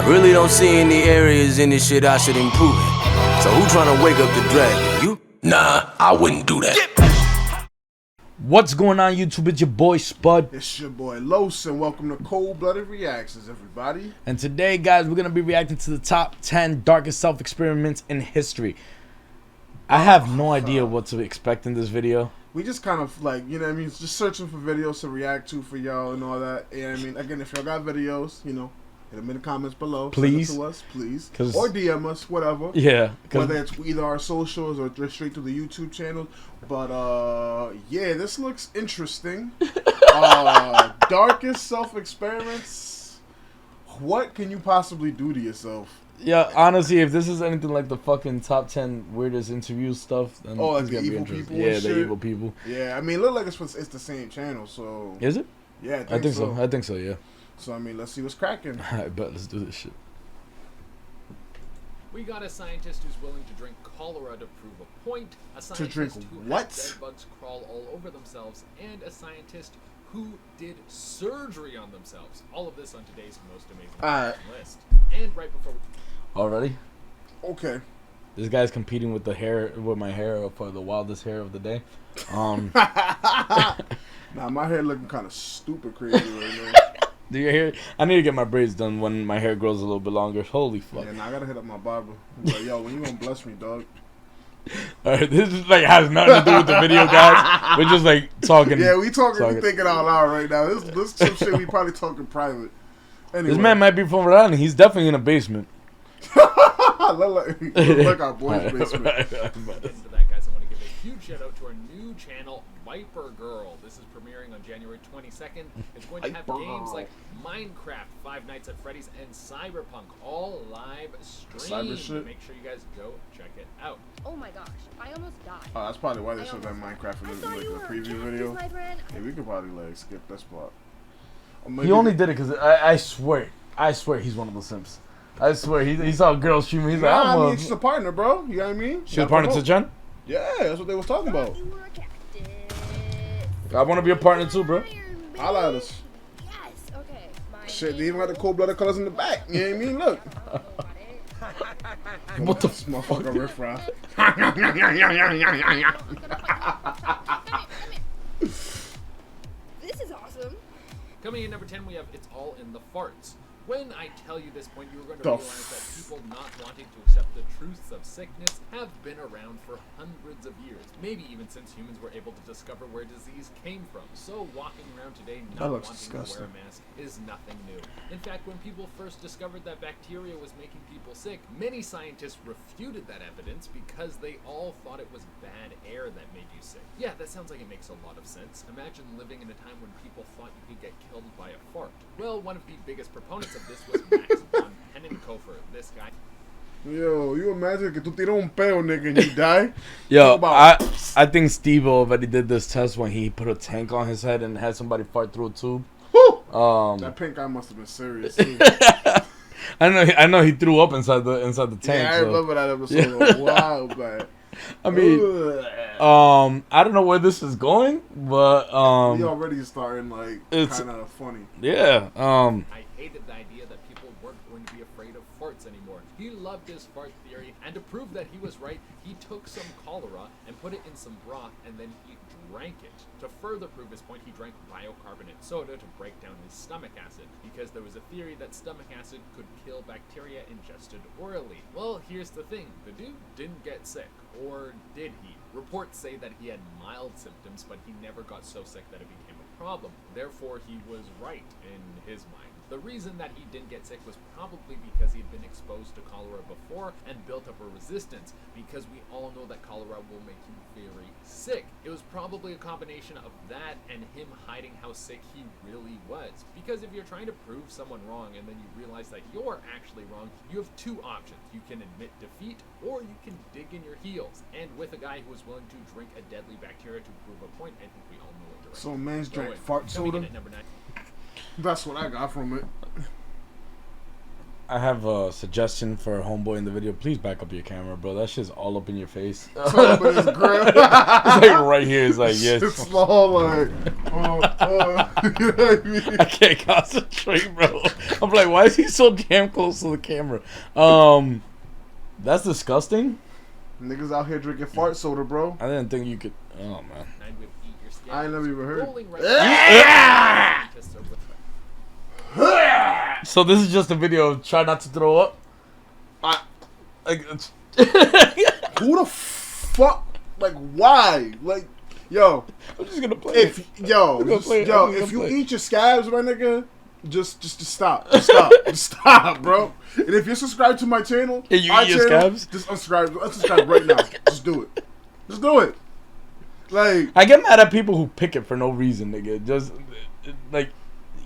I really don't see any areas in this shit I should improve in. So who trying to wake up the dragon? You? Nah, I wouldn't do that. What's going on, YouTube? It's your boy Spud. It's your boy Los, and welcome to Cold Blooded Reactions, everybody. And today, guys, we're going to be reacting to the top 10 darkest self-experiments in history. I have no idea what to expect in this video. We just kind of like, you know what I mean, just searching for videos to react to for y'all and all that. And I mean, again, if y'all got videos, you know, hit them in the comments below. Please. Send it to us, please. Or DM us, whatever. Yeah. Whether it's either our socials or just straight to the YouTube channel. But, yeah, this looks interesting. Darkest self-experiments. What can you possibly do to yourself? Yeah, honestly, if this is anything like the fucking top 10 weirdest interview stuff, then like it's the gonna be evil interesting. people and Yeah, the shit? evil people. Yeah, I mean, it look like it's the same channel, so... Is it? Yeah, I think so. I think so, yeah. So, I mean, let's see what's cracking. I bet. Let's do this shit. We got a scientist who's willing to drink cholera to prove a point, a scientist drink who what? has dead bugs crawl all over themselves, and a scientist who did surgery on themselves. All of this on today's most amazing list. And right before Already? Okay. This guy's competing with my hair for the wildest hair of the day. Nah, my hair looking kind of stupid crazy right now. Do your hair? I need to get my braids done when my hair grows a little bit longer. Holy fuck. Yeah, nah, I gotta hit up my barber. He's like, yo, when you gonna bless me, dog? Alright, this is like has nothing to do with the video, guys. We're just like talking. Yeah, we thinking out loud right now. This some shit we probably talking private. Anyway. This man might be from Rhode Island. He's definitely in a basement. look our boy's basement. into that, guys, I want to give a huge shout out to our new channel, Viper Girl. This is premiering on January 22nd. It's going to have games like Minecraft, Five Nights at Freddy's, and Cyberpunk, all live Cyber streamed. shit? Make sure you guys go check it out. Oh my gosh, I almost died. Oh, that's probably why they showed that Minecraft I in thought like you the were a preview cactus, video. my friend. Yeah, we could probably like skip this part. He only did it because I swear he's one of the simps. I swear he saw a girl streaming. He's like, I mean, she's a partner, bro. You know what I mean? She's a partner to Jen? Yeah, that's what they was talking about. You were a cactus. I want to be a partner too, bro. Holla at us. Yes, okay. My Shit, they even got the cold-blooded colors in the back. You know what I mean? Look. What the This motherfucker riff raff. This is awesome. Coming in number 10, we have It's All in the Farts. When I tell you this point, you are going to The realize that people not wanting to accept the truths of sickness have been around for hundreds of years, maybe even since humans were able to discover where disease came from. So walking around today not looks wanting disgusting. to wear a mask is nothing new. In fact, when people first discovered that bacteria was making people sick, many scientists refuted that evidence because they all thought it was bad air that made you sick. Yeah, that sounds like it makes a lot of sense. Imagine living in a time when people thought you could get killed by a fart. Well, one of the biggest proponents of this was Max von Pennenkopfer. This guy. Yo, you imagine que tú tiras un peo, nigga, and you die? Yo, I think Steve already did this test when he put a tank on his head and had somebody fart through a tube. Woo! That pink eye must have been serious too. I know he threw up inside the tank. Yeah, I so. remember that episode a while back. I mean, I don't know where this is going, but he already starting like it's kind of funny. yeah. I hated the idea that people weren't going to be afraid of farts anymore. He loved his fart theory, and to prove that he was right, he took some cholera and put it in some broth, and then he drank it. To further prove his point, he drank bicarbonate soda to break down his stomach acid, because there was a theory that stomach acid could kill bacteria ingested orally. Well, here's the thing. The dude didn't get sick. Or did he? Reports say that he had mild symptoms, but he never got so sick that it became a problem. Therefore, he was right in his mind. The reason that he didn't get sick was probably because he had been exposed to cholera before and built up a resistance, because we all know that cholera will make you very sick. It was probably a combination of that and him hiding how sick he really was. Because if you're trying to prove someone wrong and then you realize that you're actually wrong, you have two options. You can admit defeat, or you can dig in your heels. And with a guy who was willing to drink a deadly bacteria to prove a point, I think we all know what direction So man's he's drank going. fart Coming soda? in at number 9. That's what I got from it. I have a suggestion for a homeboy in the video. Please back up your camera, bro. That shit's all up in your face. It's all up in his grill. It's like right here. It's like, yes. It's all like, you know what I mean? I can't concentrate, bro. I'm I'm like, why is he so damn close to the camera? That's disgusting. Niggas out here drinking fart soda, bro. I didn't think you could. Oh man. And with Eat Your Scabs, I ain't never even heard. rolling right now, scientists are with- So this is just a video of try not to throw up. Like, Who the fuck? Like, why? Like, yo, I'm just gonna play. if it. yo, gonna just, play it. yo, I'm gonna if you play it. eat your scabs, my nigga, just stop, just stop, just stop, bro. And if you're subscribed to my channel, And you our eat your channel, scabs? just unsubscribe right now. Just do it. Just do it. Like, I get mad at people who pick it for no reason, nigga. Just like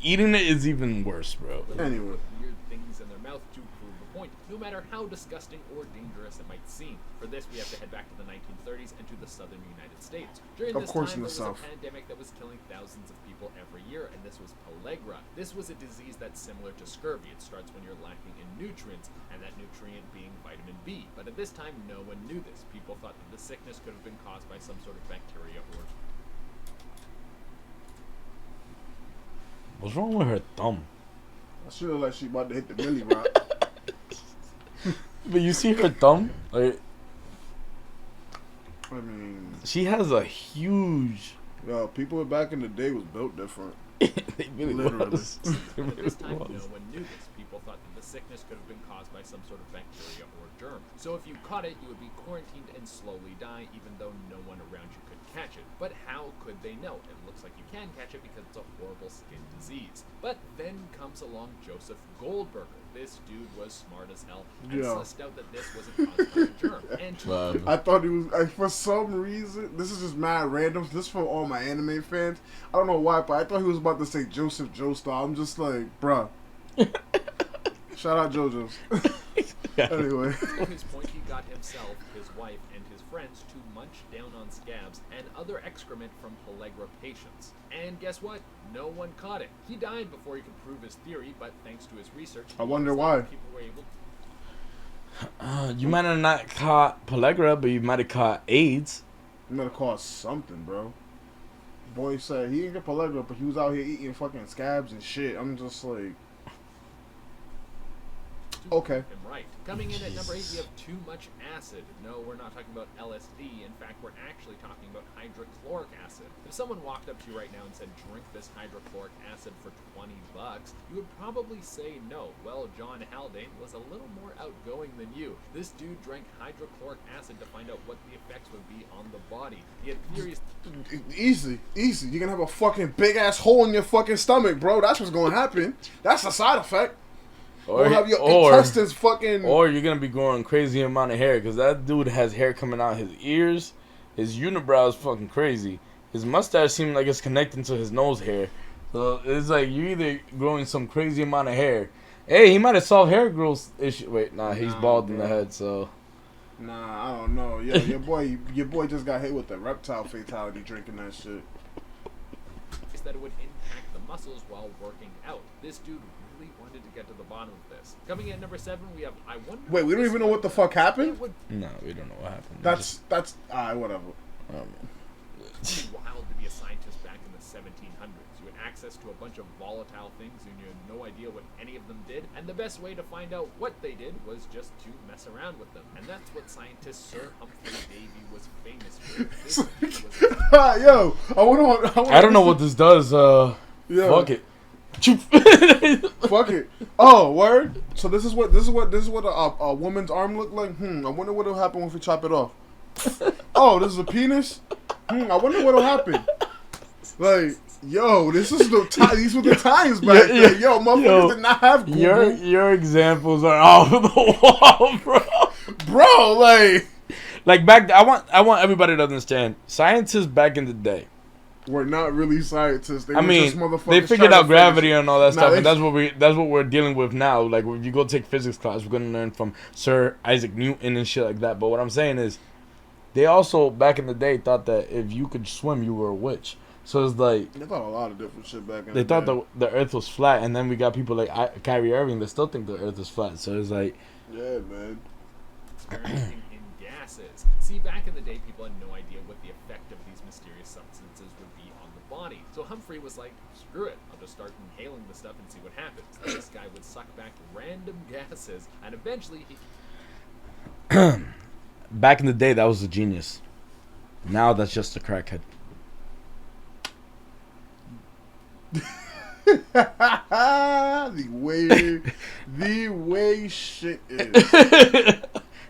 eating it is even worse, bro. anyway. weird things in their mouth to prove the point, no matter how disgusting or dangerous it might seem. For this, we have to head back to the 1930s and to the southern United States. During Of this course time, in there the was South. a pandemic that was killing thousands of people every year, and this was pellagra. This was a disease that's similar to scurvy. It starts when you're lacking in nutrients, and that nutrient being vitamin B. But at this time, no one knew this. People thought that the sickness could have been caused by some sort of bacteria or What's wrong with her thumb? I should look like she about to hit the Millie Rock. But you see her thumb? Like, I mean, she has a huge. yo, people back in the day was built different. They really Literally. was. They At really this time, was. no one knew this. People thought that the sickness could have been caused by some sort of bacteria or germ. So if you caught it, you would be quarantined and slowly die, even though no one around you could catch it. But how could they know? It looks like you can catch it because it's a horrible skin disease. But then comes along Joseph Goldberger. This dude was smart as hell and Yeah. sussed out that this wasn't caused by a germ. And to I thought he was, for some reason, this is just mad random. This is for all my anime fans. I don't know why, but I thought he was about to say Joseph Joestar. I'm just like, bruh. Shout out JoJo's. Anyway. To his point, he got himself, his wife, and his friends to munch down on scabs and other excrement from pellagra patients. And guess what? No one caught it. He died before he could prove his theory, but thanks to his research, I wonder he why. found people were able You might have not caught pellagra, but you might have caught AIDS. You gotta call something, bro. Boy said he didn't get pellagra, but he was out here eating fucking scabs and shit. I'm just like, to okay. prove him right. Coming in at number 8, we have too much acid. No, we're not talking about LSD. In fact, we're actually talking about hydrochloric acid. If someone walked up to you right now and said, drink this hydrochloric acid for $20, you would probably say no. Well, John Haldane was a little more outgoing than you. This dude drank hydrochloric acid to find out what the effects would be on the body. He had theories. Easy. You're gonna have a fucking big ass hole in your fucking stomach, bro. That's what's gonna happen. That's the side effect. Or have your intestines fucking. Or you're gonna be growing crazy amount of hair because that dude has hair coming out his ears. His unibrow is fucking crazy. His mustache seems like it's connecting to his nose hair. So it's like you either growing some crazy amount of hair. Hey, he might have solved hair growth issue. Wait, nah, he's Nah, bald in bro. the head. So Nah, I don't know. Yo, your boy just got hit with the reptile fatality drinking that shit. That it would impact the muscles while working out. This dude really wanted to get to the bottom of this. Coming in at number 7, we have I wonder. Wait, we don't even know what the fuck happened? It would no, we don't know what happened. That's whatever. be wild to be a scientist back in the 1700s. You had access to a bunch of volatile things and you had no idea what any of them did. And the best way to find out what they did was just to mess around with them. And that's what scientist Sir Humphrey Davy was famous for. This was Yo, I don't know what this does. Fuck it. Fuck it. Oh, word. So this is what a woman's arm looked like. I wonder what will happen if we chop it off. Oh, this is a penis. I wonder what'll happen. Like, yo, this is the time. These were the times back then. Yo, motherfuckers did not have Google. Your examples are off the wall, bro. Bro, Like back, I want everybody to understand. Scientists back in the day, we're not really scientists. They I were mean, just motherfuckers they figured trying out to gravity finish. and all that Nah, stuff, they- and that's what we're dealing with now. Like if you go take physics class, we're gonna learn from Sir Isaac Newton and shit like that. But what I'm saying is, they also back in the day thought that if you could swim, you were a witch. So it's like They thought a lot of different shit back in they the thought day. the Earth was flat, and then we got people like Kyrie Irving that still think the Earth is flat. So it's like, Yeah, man. experimenting in gas gases. See, back in the day, people had no idea what the effect of these mysterious substances would be on the body. So Humphrey was like, screw it, I'll just start inhaling the stuff and see what happens. This guy would suck back random gases, and eventually he... Back in the day, that was a genius. Now that's just a crackhead. the way shit is.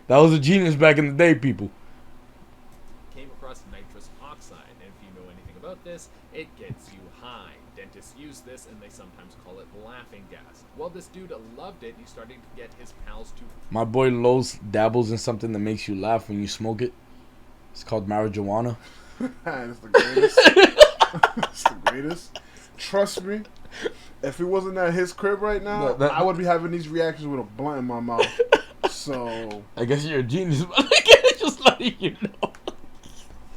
That was a genius back in the day, people. came across nitrous oxide, and if you know anything about this, it gets you high. Dentists use this, and they sometimes call it laughing gas. Well, this dude loved it, and he's starting to get his pals to... My boy Los dabbles in something that makes you laugh when you smoke it. It's called marijuana. It's the greatest. It's the greatest. Trust me, if it wasn't at his crib right now, I would be having these reactions with a blunt in my mouth. So I guess you're a genius, but I just letting you know.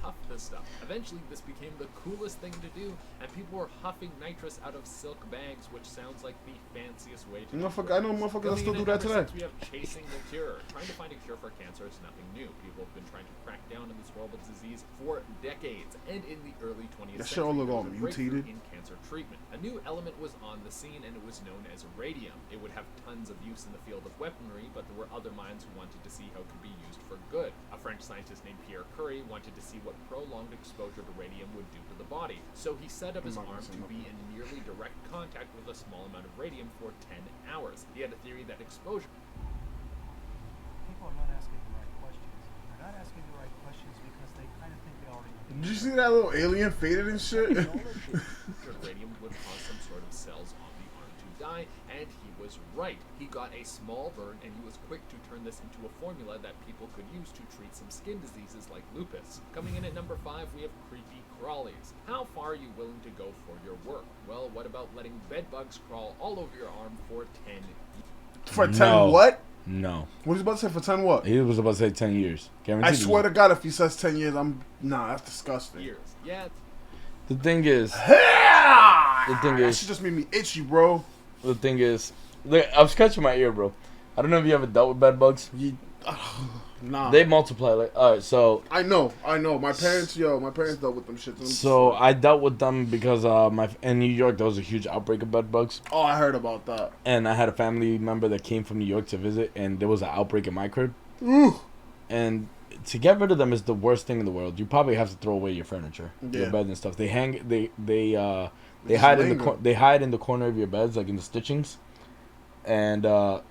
Huff this stuff. Eventually, this became the coolest thing to do, and people were huffing nitrous out of silk bags, which sounds like the fanciest way to... I know motherfuckers that still do that today. We have chasing the cure. Trying to find a cure for cancer is nothing new. People have been trying to crack down on this horrible disease for decades, and in the early 20th That shit all century, look there all was a breakthrough mutated. in cancer treatment. A new element was on the scene, and it was known as radium. It would have tons of use in the field of weaponry, but there were other minds who wanted to see how it could be used for good. A French scientist named Pierre Curie wanted to see what prolonged exposure to radium would do to the body. So he set up his arm to be in nearly direct contact with a small amount of radium for 10 hours. He had a theory that exposure... People are not asking the right questions. They're not asking the right questions because they kind of think they already know. Did you see that little alien faded and shit? Radium would cause some sort of cells on the arm to die, and he was right. He got a small burn, and he was quick to turn this into a formula that people could use to treat some skin diseases like lupus. Coming in at number 5, we have creepy crawlies. How far are you willing to go for your work? Well, what about letting bed bugs crawl all over your arm for 10 years? For 10 No. what? No. What was he about to say? For 10 what? He was about to say 10 years. Guaranteed. I swear to God, if he says 10 years, that's disgusting. Years. Yeah, The thing is, The thing that is- shit just made me itchy, bro. look, I'm scratching my ear, bro. I don't know if you ever dealt with bed bugs. Nah. They multiply. Like, all right, so I know. My parents dealt with them shits. so I dealt with them because in New York there was a huge outbreak of bed bugs, Oh, I heard about that. and I had a family member that came from New York to visit, and there was an outbreak in my crib. Ooh. And to get rid of them is the worst thing in the world. You probably have to throw away your furniture, your Yeah. bed and stuff. They hang. They just hide in the linger. they hide in the corner of your beds, like in the stitchings. And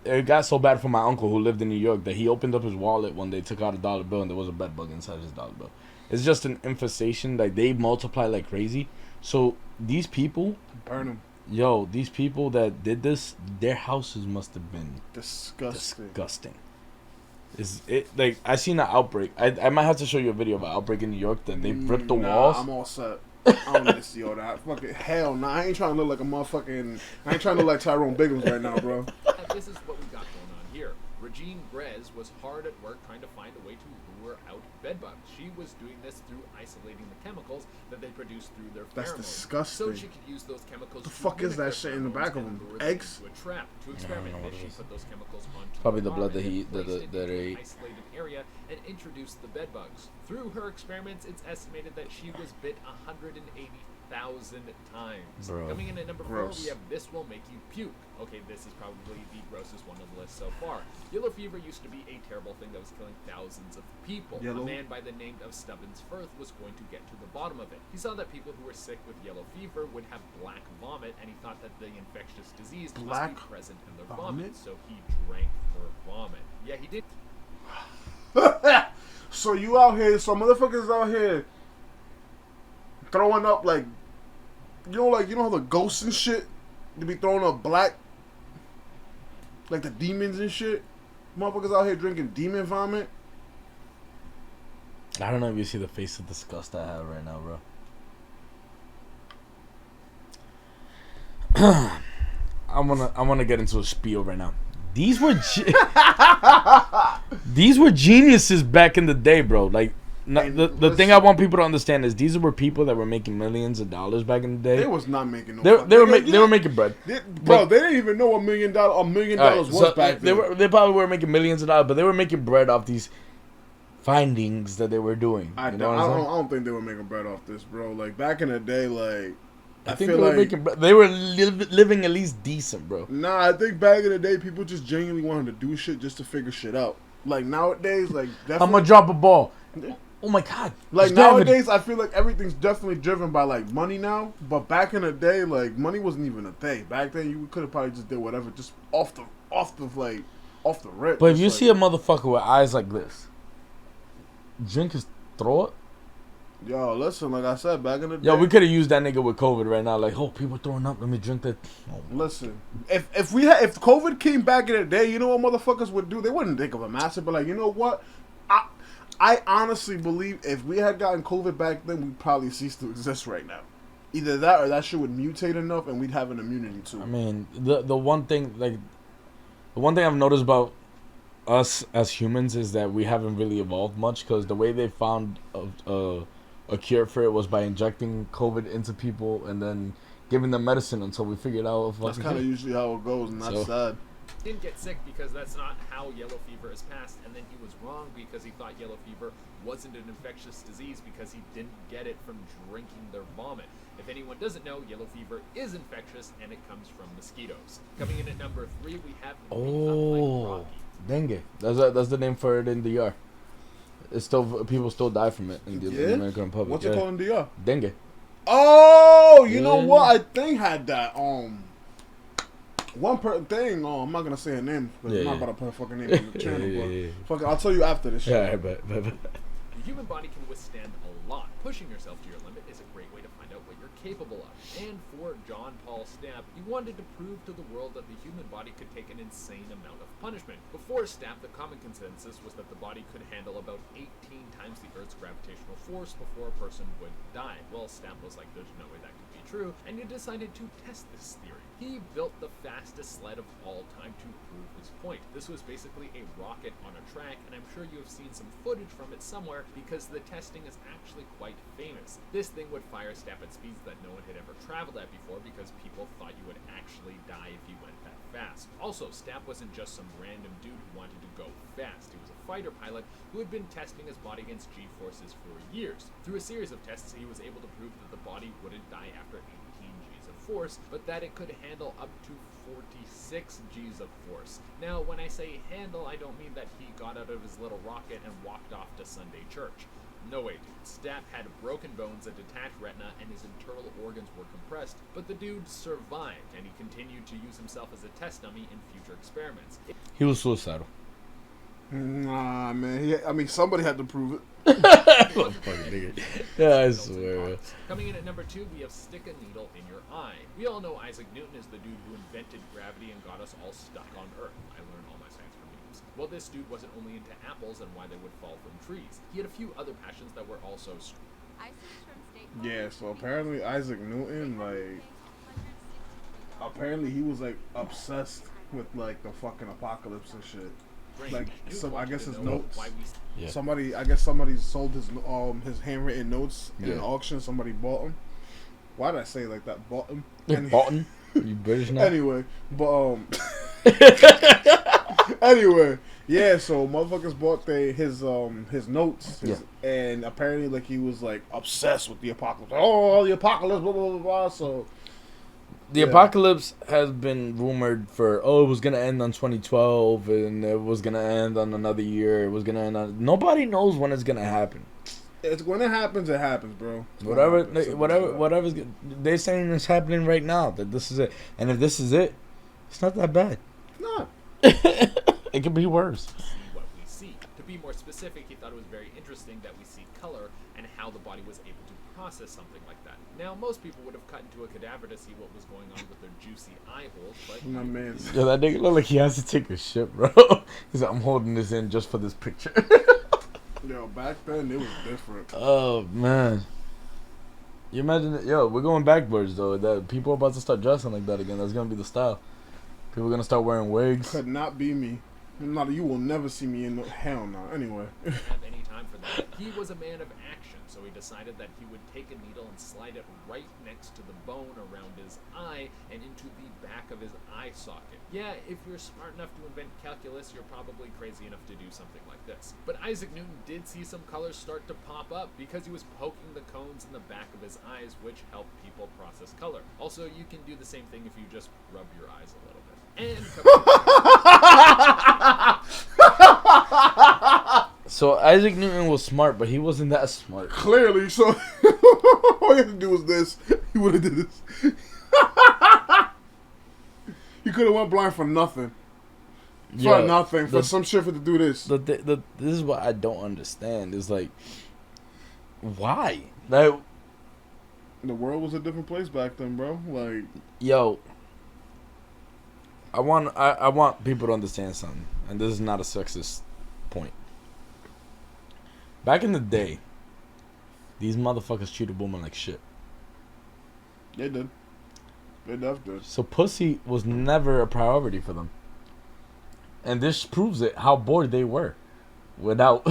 it got so bad for my uncle who lived in New York that he opened up his wallet one day, took out $1 bill, and there was a bed bug inside his $1 bill. It's just an infestation. Like, they multiply like crazy. So these people, Burn them. these people that did this, their houses must have been Disgusting. disgusting. Is it like I seen an outbreak? I might have to show you a video of an outbreak in New York that they ripped the walls. I'm all set. I don't need to see all that. Fucking hell, nah. I ain't trying to look like a motherfucking. I ain't trying to look like Tyrone Biggums right now, bro. and this is what we got going on here. Regine Grez was hard at work trying to find a way to lure out bedbugs. She was doing this through isolating the chemicals that they produce through their That's pheromones. disgusting. So she could use those chemicals. The to fuck is mimic that their shit in the pheromones back of and them? lure them Eggs? into a trap. To experiment know what this, it she is. put those chemicals onto Probably an the blood arm that and he- placed that- it that into an ate. isolated area and introduced the bedbugs. Through her experiments, it's estimated that she was bit 180,000 times. Bro. Coming in at number 4, Gross. we have This Will Make You Puke. Okay, this is probably the grossest one on the list so far. Yellow fever used to be a terrible thing that was killing thousands of people. Yellow? A man by the name of Stubbins Firth was going to get to the bottom of it. He saw that people who were sick with yellow fever would have black vomit, and he thought that the infectious disease Black must be present in their vomit? vomit, so he drank her vomit. Yeah, he did. So you out here, so motherfuckers out here throwing up like you know how the ghosts and shit they be throwing up black, like the demons and shit. Motherfuckers out here drinking demon vomit. I don't know if you see the face of disgust I have right now, bro. I wanna get into a spiel right now. These were these were geniuses back in the day, bro. Like the thing I want people to understand is these were people that were making millions of dollars back in the day. They was not making no. They were making bread. Bro, they didn't even know $1 million All right, was so back then. they probably were making millions of dollars, but they were making bread off these findings that they were doing. I You don't, know I what I'm don't, saying? I don't think they were making bread off this, bro. Like back in the day, like I think feel they were like making. They were living at least decent, bro. nah. I think back in the day, people just genuinely wanted to do shit just to figure shit out. Like nowadays, like I'm definitely, gonna drop a ball. Oh my god! like It's David. nowadays, I feel like everything's definitely driven by like money now. But back in the day, like money wasn't even a thing. Back then, you could have probably just did whatever, just off the rip. But if just you like, see a motherfucker with eyes like this, drink his throat. yo, listen, like I said, back in the day, Yo, we could have used that nigga with COVID right now. Like, oh, people throwing up. Let me drink that. Oh, listen, if COVID came back in the day, you know what motherfuckers would do? They wouldn't think of a massive, but like, you know what? I honestly believe if we had gotten COVID back then, we'd probably cease to exist right now. Either that or that shit would mutate enough and we'd have an immunity to I it. mean, the one thing I've noticed about us as humans is that we haven't really evolved much, because the way they found a cure for it was by injecting COVID into people and then giving them medicine until we figured out what That's fucking kind of hit. usually how it goes, and that's So- sad. Didn't get sick because that's not how yellow fever is passed, and then he was wrong because he thought yellow fever wasn't an infectious disease because he didn't get it from drinking their vomit. If anyone doesn't know, yellow fever is infectious and it comes from mosquitoes. Coming in at number 3, we have Oh, dengue. That's the name for it in the ER. It's still, people still die from it in the Yeah? Dominican Republic. What's it called in DR? Dengue. Oh, you know Yeah. what? I think had that one thing. Oh, I'm not gonna say her name. But I'm Yeah, not yeah. about to put her fucking name on the channel. Yeah, but yeah, yeah. fuck it, I'll tell you after this shit. Yeah, but The human body can withstand a lot. Pushing yourself to your limit is a great way to find out what you're capable of. And for John Paul Stapp, he wanted to prove to the world that the human body could take an insane amount of punishment. Before Stapp, the common consensus was that the body could handle about 18 times the Earth's gravitational force before a person would die. Well, Stapp was like, there's no way that could be true, and he decided to test this theory. He built the fastest sled of all time to prove his point. This was basically a rocket on a track, and I'm sure you have seen some footage from it somewhere because the testing is actually quite famous. This thing would fire Stapp at speeds that no one had ever traveled at before because people thought you would actually die if you went that fast. Also, Stapp wasn't just some random dude who wanted to go fast. He was a fighter pilot who had been testing his body against G-forces for years. Through a series of tests, he was able to prove that the body wouldn't die after 18 G's of force, but that it could handle up to 46 G's of force. Now, when I say handle, I don't mean that he got out of his little rocket and walked off to Sunday church. No way, dude. Stapp had broken bones, a detached retina, and his internal organs were compressed, but the dude survived, and he continued to use himself as a test dummy in future experiments. he was suicidal. Nah, man. I mean, somebody had to prove it. Fucking nigga. Yeah, I swear. Coming in at number 2, we have stick a needle in your eye. We all know Isaac Newton is the dude who invented gravity and got us all stuck on Earth. I learned all my science from memes. Well, this dude wasn't only into apples and why they would fall from trees. He had a few other passions that were also Yeah, so apparently Isaac Newton, like, apparently he was like obsessed with like the fucking apocalypse and shit. strange. Like, Newton some, I wanted guess to his know notes. why we Yeah. Somebody sold his handwritten notes in an Yeah. auction. Somebody bought them. Why did I say it like that? Bought them. Boughton? You British now? Anyway, but anyway, yeah. So motherfuckers bought his notes, and apparently like he was like obsessed with the apocalypse. Oh, the apocalypse, blah blah blah blah. So The Yeah. apocalypse has been rumored for, it was going to end on 2012, and it was going to end on another year. It was going to end on... Nobody knows when it's going to happen. it's when it happens, bro. It's when it happens. Simple as that. Whatever's... They're saying it's happening right now, that this is it. And if this is it, it's not that bad. It's not. It could be worse. see what we see. To be more specific, he thought it was very interesting that we see color and how the body was able to process something like that. Now, most people would have cut into a cadaver to see what was going on with their juicy eye holes, but My man. Yo, that nigga look like he has to take a shit, bro. He's like, I'm holding this in just for this picture. Yo, back then it was different. Oh, man. You imagine it? Yo, we're going backwards, though. That people are about to start dressing like that again. That's going to be the style. People are going to start wearing wigs. Could not be me. You will never see me in no hell no. Anyway. didn't have any time for that. He was a man of action, so he decided that he would take a needle and slide it right next to the bone around his eye and into the back of his eye socket. Yeah, if you're smart enough to invent calculus, you're probably crazy enough to do something like this. But Isaac Newton did see some colors start to pop up because he was poking the cones in the back of his eyes, which helped people process color. Also, you can do the same thing if you just rub your eyes a little bit. And So Isaac Newton was smart, but he wasn't that smart. Clearly, so all you had to do was this. He would have did this. He could have went blind for nothing. For nothing. For some shit for to do this. This is what I don't understand. Is like, why? Like, The world was a different place back then, bro. Like, yo, I want people to understand something, and this is not a sexist point. Back in the day, these motherfuckers treated women like shit. they did. They definitely did. So pussy was never a priority for them. And this proves it, how bored they were without.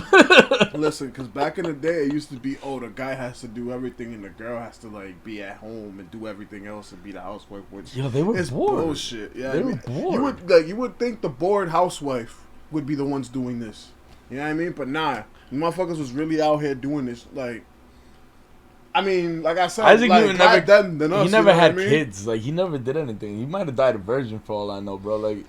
Listen, because back in the day, it used to be, oh, the guy has to do everything and the girl has to, like, be at home and do everything else and be the housewife. Which Yo, they were is bored. bullshit. Yeah, They were bored. You would think the bored housewife would be the ones doing this. You know what I mean? But nah, the motherfuckers was really out here doing this. Like, I mean, like I said, Isaac like, Newton never, than us, he never you know had what I mean? kids. Like, he never did anything. He might have died a virgin for all I know, bro. Like,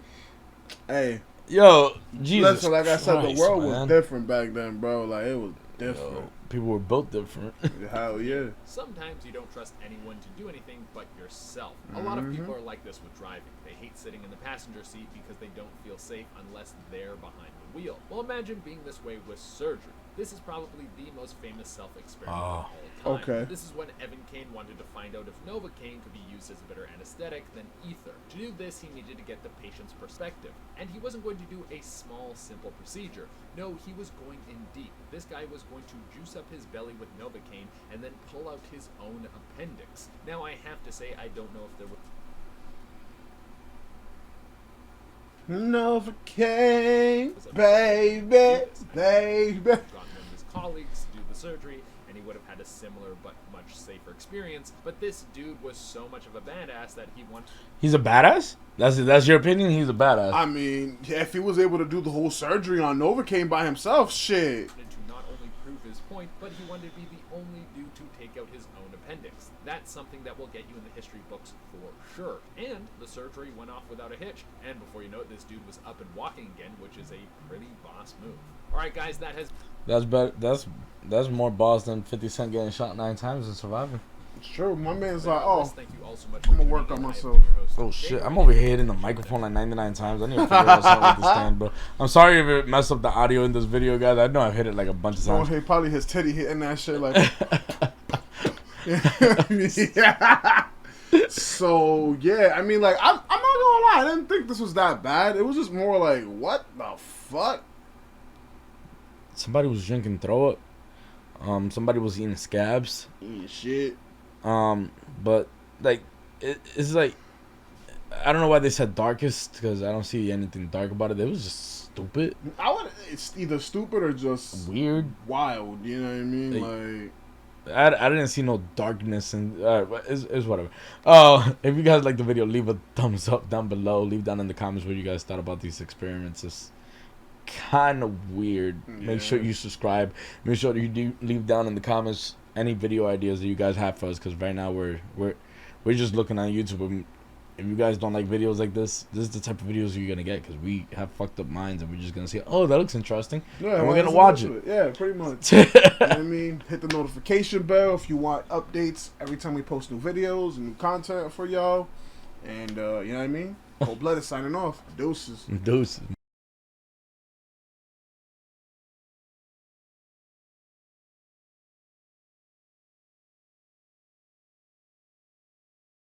Hey, yo, Jesus listen, like I said, the Christ, world man. was different back then, bro. Like, it was different. Yo, people were built different. Hell yeah. sometimes you don't trust anyone to do anything but yourself. A lot of people are like this with driving. They hate sitting in the passenger seat because they don't feel safe unless they're behind the wheel. Well, imagine being this way with surgery. This is probably the most famous self-experiment of all time. Okay. This is when Evan Kane wanted to find out if Novocaine could be used as a better anesthetic than ether. To do this, he needed to get the patient's perspective. And he wasn't going to do a small, simple procedure. No, he was going in deep. This guy was going to juice up his belly with Novocaine and then pull out his own appendix. Now, I have to say, I don't know if there was... Novocaine, baby, baby. gotten one of his colleagues to do the surgery, and he would have had a similar but much safer experience. But this dude was so much of a badass that he wanted He's a badass? That's your opinion? He's a badass. I mean, if he was able to do the whole surgery on Novocaine by himself, shit. to not only prove his point, but he wanted to be the only dude to take out his own appendix. That's something that will get you in the history books for sure. And the surgery went off without a hitch. And before you know it, this dude was up and walking again, which is a pretty boss move. Alright guys, that has That's better. That's more boss than 50 Cent getting shot 9 times and surviving. It's true. My man's been like, on oh, this. Thank you all so much I'ma for work tuning on in. I have myself. been your host, Oh shit! Jay I'm Ray. over here hitting the microphone like 99 times. I need to figure out something with the stand, bro. I'm sorry if it messed up the audio in this video, guys. I know I've hit it like a bunch of oh, times. he probably his titty hitting that shit like. Yeah. So yeah, I mean, like, I'm not gonna lie, I didn't think this was that bad. It was just more like, what the fuck? Somebody was drinking throw up. Somebody was eating scabs. Shit. But like, it's like, I don't know why they said darkest, because I don't see anything dark about it. It was just stupid, It's either stupid or just weird. wild. You know what I mean? Like, I didn't see no darkness, and it's whatever. If you guys like the video, leave a thumbs up down below. Leave down in the comments what you guys thought about these experiments. It's kind of weird. Yeah. Make sure you subscribe. Make sure you do leave down in the comments any video ideas that you guys have for us, because right now we're just looking on YouTube. And if you guys don't like videos like this is the type of videos you're gonna get, because we have fucked up minds and we're just gonna say, oh, that looks interesting, yeah, and we're well, gonna watch listen it. to Yeah, pretty much. You know what I mean? Hit the notification bell if you want updates every time we post new videos and new content for y'all. And you know what I mean? Cold Blooded signing off. Deuces. Deuces.